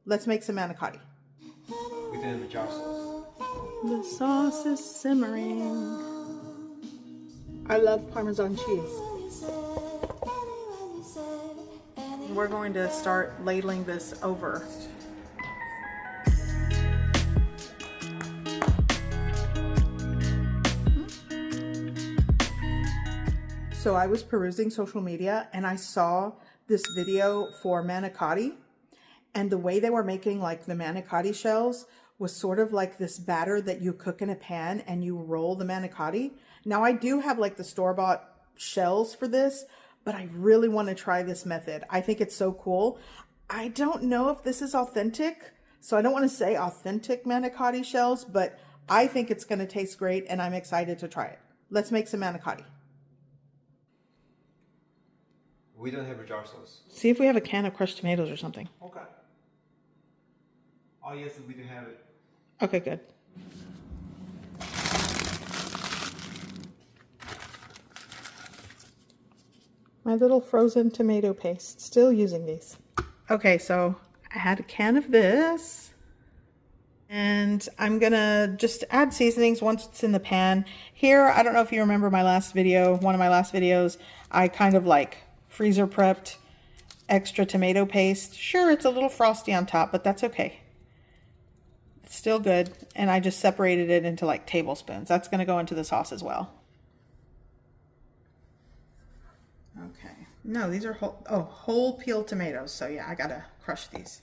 Let's make some manicotti. Within the jar sauce. The sauce is simmering. I love Parmesan cheese. We're going to start ladling this over. So I was perusing social media and I saw this video for manicotti, and the way they were making like the manicotti shells was sort of like this batter that you cook in a pan and you roll the manicotti. Now I do have like the store-bought shells for this, but I really want to try this method. I think it's so cool. I don't know if this is authentic, so I don't want to say authentic manicotti shells, but I think it's going to taste great and I'm excited to try it. Let's make some manicotti. We don't have a jar sauce. See if we have a can of crushed tomatoes or something. Okay. Oh yes, we do have it. Okay, good. My little frozen tomato paste. Still using these. Okay, so I had a can of this. And I'm gonna just add seasonings once it's in the pan. Here, I don't know if you remember my last video, one of my last videos, I kind of like freezer prepped extra tomato paste. Sure, it's a little frosty on top, but that's okay. It's still good. And I just separated it into like tablespoons. That's gonna go into the sauce as well. Okay. No, these are whole peeled tomatoes. So yeah, I gotta crush these.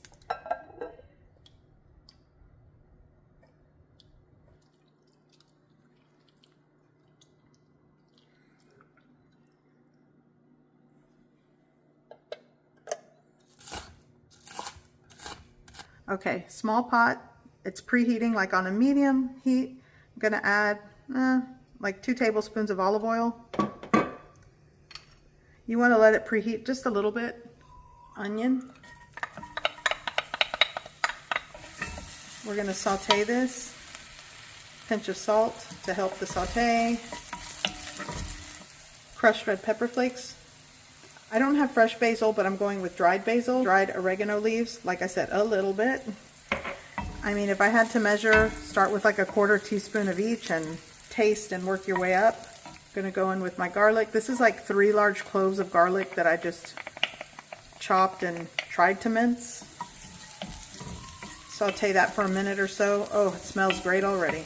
Okay, small pot. It's preheating like on a medium heat. I'm gonna add like 2 tablespoons of olive oil. You want to let it preheat just a little bit. Onion. We're gonna saute this. Pinch of salt to help the saute. Crushed red pepper flakes. I don't have fresh basil, but I'm going with dried basil, dried oregano leaves. Like I said, a little bit. I mean, if I had to measure, start with like a 1/4 teaspoon of each and taste and work your way up. I'm gonna go in with my garlic. This is like 3 large cloves of garlic that I just chopped and tried to mince. Saute that for a minute or so. Oh, it smells great already.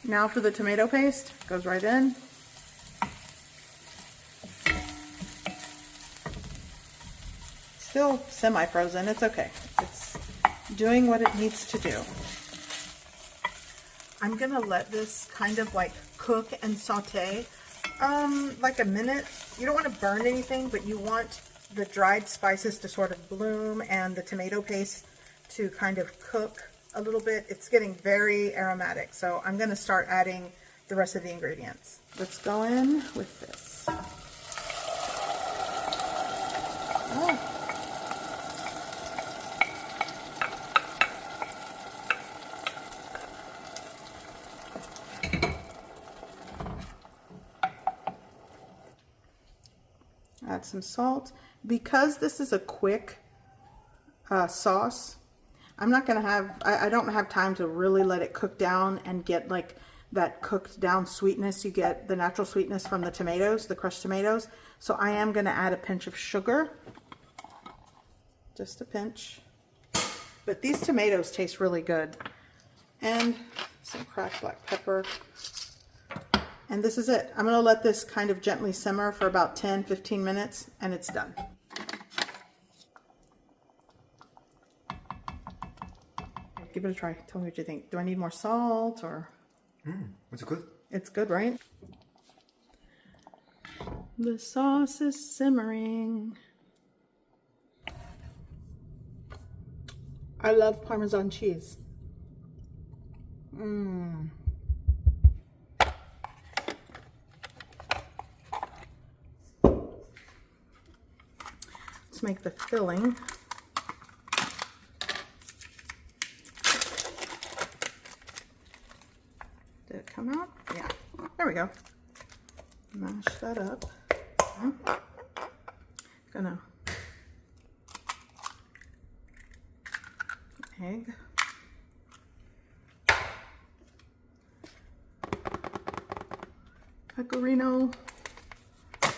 Now for the tomato paste, goes right in. Still semi-frozen, it's okay. It's doing what it needs to do. I'm gonna let this kind of like cook and saute like a minute. You don't want to burn anything, but you want the dried spices to sort of bloom and the tomato paste to kind of cook a little bit. It's getting very aromatic, so I'm gonna start adding the rest of the ingredients. Let's go in with this. Oh. Add some salt. Because this is a quick sauce, I'm not gonna have, I don't have time to really let it cook down and get like that cooked down sweetness. You get the natural sweetness from the tomatoes, the crushed tomatoes. So I am gonna add a pinch of sugar, just a pinch. But these tomatoes taste really good. And some cracked black pepper. And this is it. I'm going to let this kind of gently simmer for about 10-15 minutes and it's done. Give it a try. Tell me what you think. Do I need more salt or? It's good. It's good, right? The sauce is simmering. I love Parmesan cheese. Let's make the filling. Did it come out? Yeah. There we go. Mash that up. Gonna Egg. Pecorino.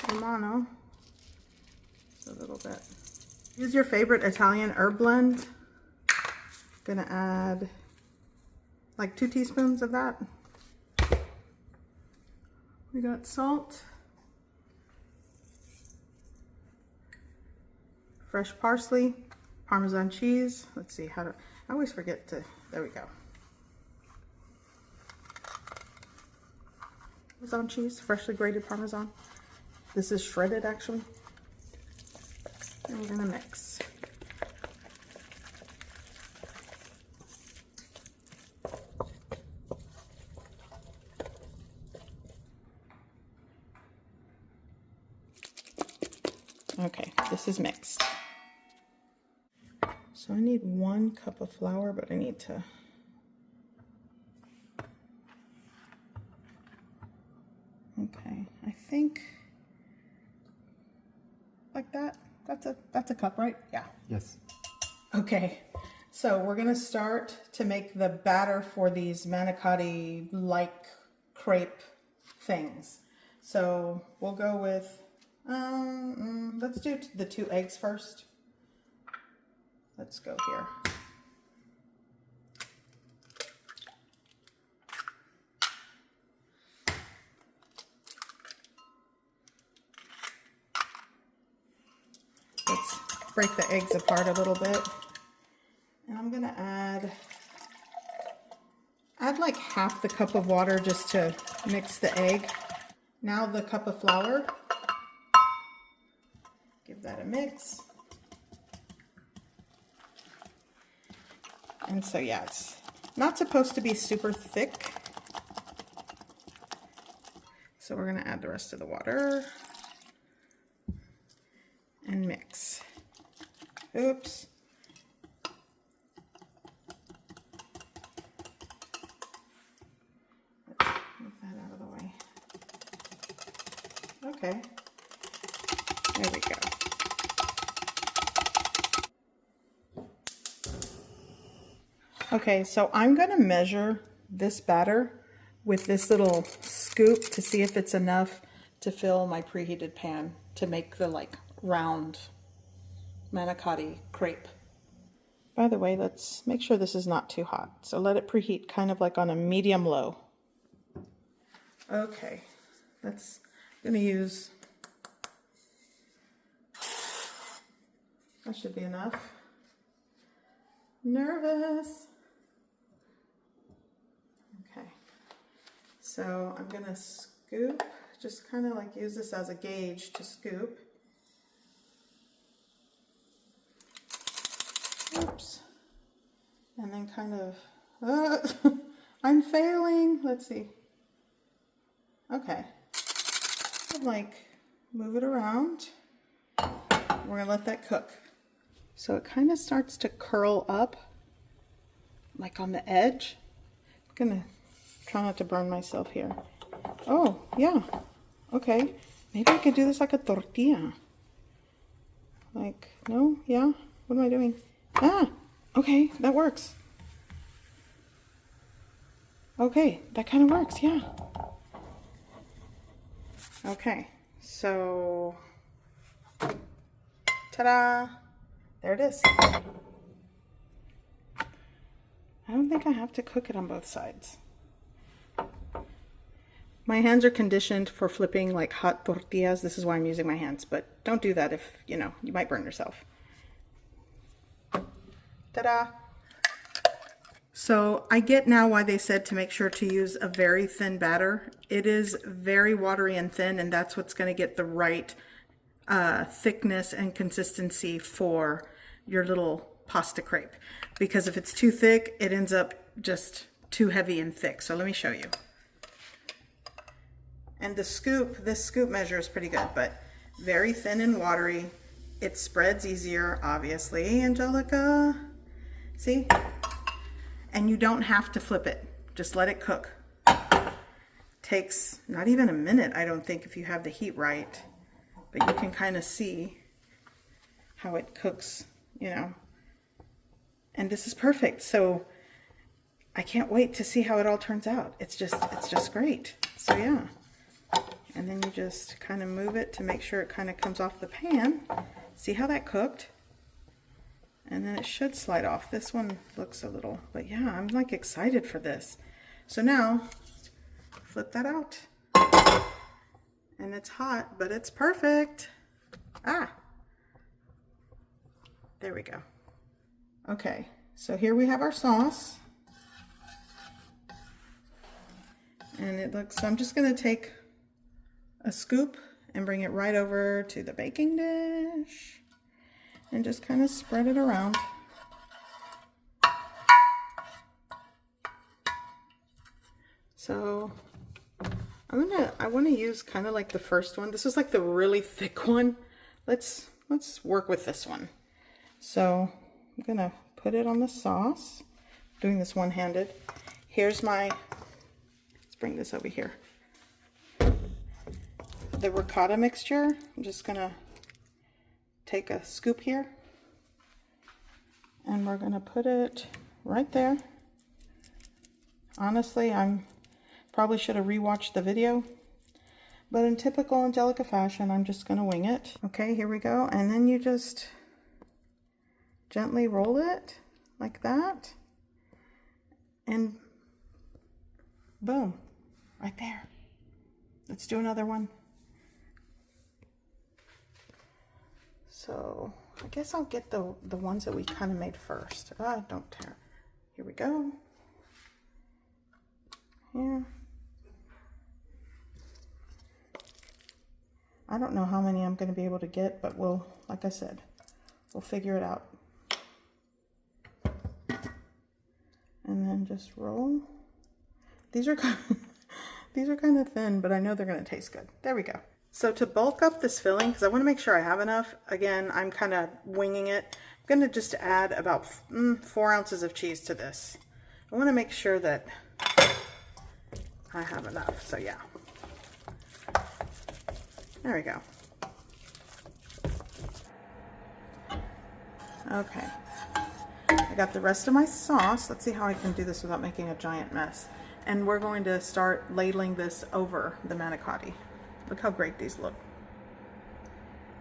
Romano. A little bit. Use your favorite Italian herb blend. Gonna add like 2 teaspoons of that. We got salt, fresh parsley, Parmesan cheese. Let's see how to, I always forget to, there we go. Parmesan cheese, freshly grated Parmesan. This is shredded actually. And we're gonna mix. Okay, this is mixed. So I need 1 cup of flour, but I need to okay, I think like that. That's a cup, right? Yeah. Yes. Okay, so we're gonna start to make the batter for these manicotti-like crepe things. So we'll go with, let's do the 2 eggs first. Let's go here. Let's break the eggs apart a little bit. And I'm gonna add like half the cup of water just to mix the egg. Now the cup of flour. Give that a mix. And so yeah, it's not supposed to be super thick. So we're gonna add the rest of the water and mix. Oops. Let's move that out of the way. Okay. There we go. Okay, so I'm gonna measure this batter with this little scoop to see if it's enough to fill my preheated pan to make the like round manicotti crepe. By the way, let's make sure this is not too hot. So let it preheat kind of like on a medium low. Okay, I'm gonna use, that should be enough. Nervous. Okay, so I'm gonna scoop, just kind of like use this as a gauge to scoop. Oops. And then kind of, I'm failing. Let's see. Okay. And like move it around. We're gonna let that cook. So it kind of starts to curl up like on the edge. I'm gonna try not to burn myself here. Oh, yeah. Okay. Maybe I could do this like a tortilla. Like, no? Yeah? What am I doing? Ah, okay, that works. Okay, that kind of works, yeah. Okay, so, ta-da, there it is. I don't think I have to cook it on both sides. My hands are conditioned for flipping like hot tortillas. This is why I'm using my hands, but don't do that if, you know, you might burn yourself. Ta-da! So I get now why they said to make sure to use a very thin batter. It is very watery and thin, and that's what's going to get the right thickness and consistency for your little pasta crepe. Because if it's too thick, it ends up just too heavy and thick. So let me show you. And the scoop, this scoop measure is pretty good, but very thin and watery. It spreads easier, obviously, Angelica. See? And you don't have to flip it. Just let it cook. Takes not even a minute, I don't think, if you have the heat right. But you can kind of see how it cooks, you know. And this is perfect. So I can't wait to see how it all turns out. It's just great. So yeah. And then you just kind of move it to make sure it kind of comes off the pan. See how that cooked? And then it should slide off. This one looks a little, but yeah, I'm like excited for this. So now, flip that out. And it's hot, but it's perfect. Ah, there we go. Okay, so here we have our sauce. And it looks, so I'm just gonna take a scoop and bring it right over to the baking dish and just kind of spread it around. So I want to use kind of like the first one. This is like the really thick one. Let's work with this one. So I'm gonna put it on the sauce. I'm doing this one-handed. Here's my, let's bring this over here. The ricotta mixture. I'm just gonna take a scoop here and we're gonna put it right there. Honestly, probably should have rewatched the video, but in typical Angelica fashion, I'm just gonna wing it. Okay, here we go. And then you just gently roll it like that. And boom, right there. Let's do another one. So I guess I'll get the ones that we kind of made first. Don't tear. Here we go. Here. I don't know how many I'm going to be able to get, but we'll, like I said, we'll figure it out. And then just roll. These are kind of thin, but I know they're going to taste good. There we go. So to bulk up this filling, because I want to make sure I have enough, again, I'm kind of winging it. I'm going to just add about 4 ounces of cheese to this. I want to make sure that I have enough, so yeah. There we go. Okay. I got the rest of my sauce. Let's see how I can do this without making a giant mess. And we're going to start ladling this over the manicotti. Look how great these look.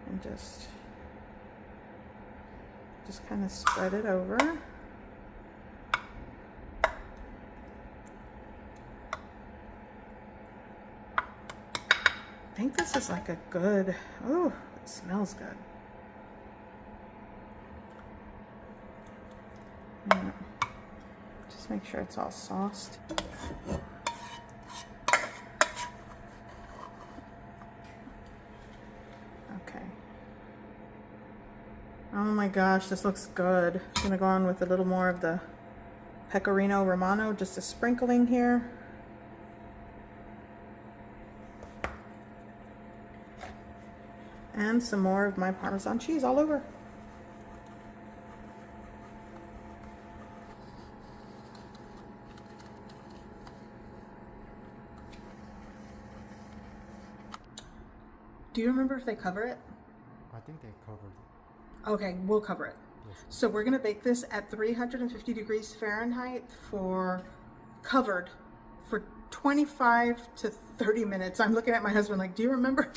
And just kind of spread it over. I think this is like a good, oh, it smells good. Yeah. Just make sure it's all sauced. Okay. Oh my gosh, this looks good. I'm gonna go on with a little more of the pecorino Romano, just a sprinkling here. And some more of my Parmesan cheese all over. Do you remember if they cover it? I think they covered it. Okay, we'll cover it. Yes. So we're gonna bake this at 350 degrees Fahrenheit covered for 25 to 30 minutes. I'm looking at my husband like, do you remember?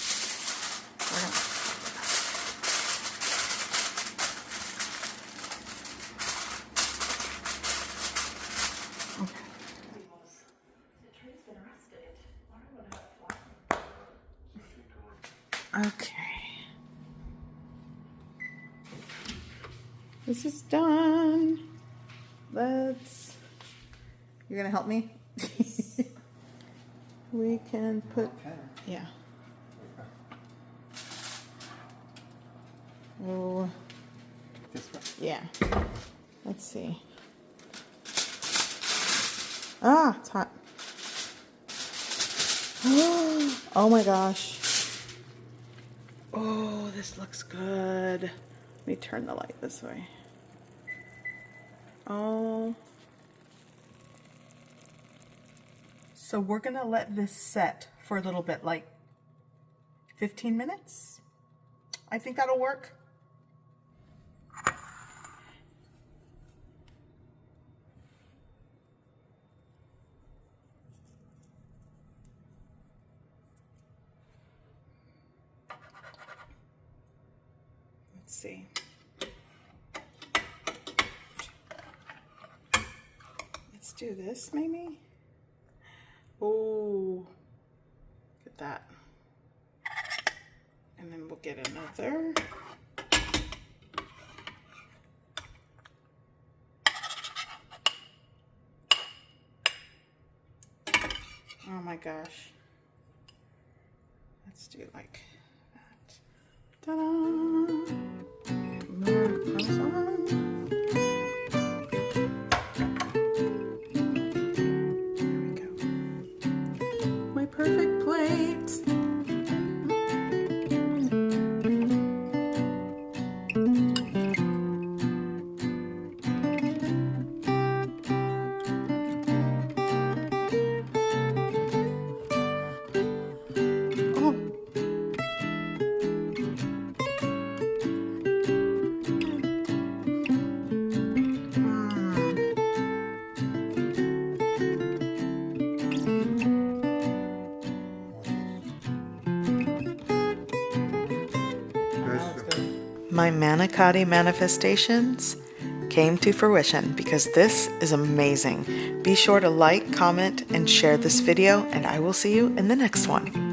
Okay. This is done. You're gonna help me? We can put, yeah. Oh, This one? yeah. Let's see. Ah, it's hot. Oh my gosh. Oh, this looks good. Let me turn the light this way. Oh. So we're gonna let this set for a little bit, like 15 minutes. I think that'll work. Let's see. Let's do this maybe. Oh, look at that. And then we'll get another. Oh my gosh. Let's do like that. Ta-da! More Parmesan. There we go. My perfect plate. My manicotti manifestations came to fruition because this is amazing. Be sure to like, comment, and share this video, and I will see you in the next one.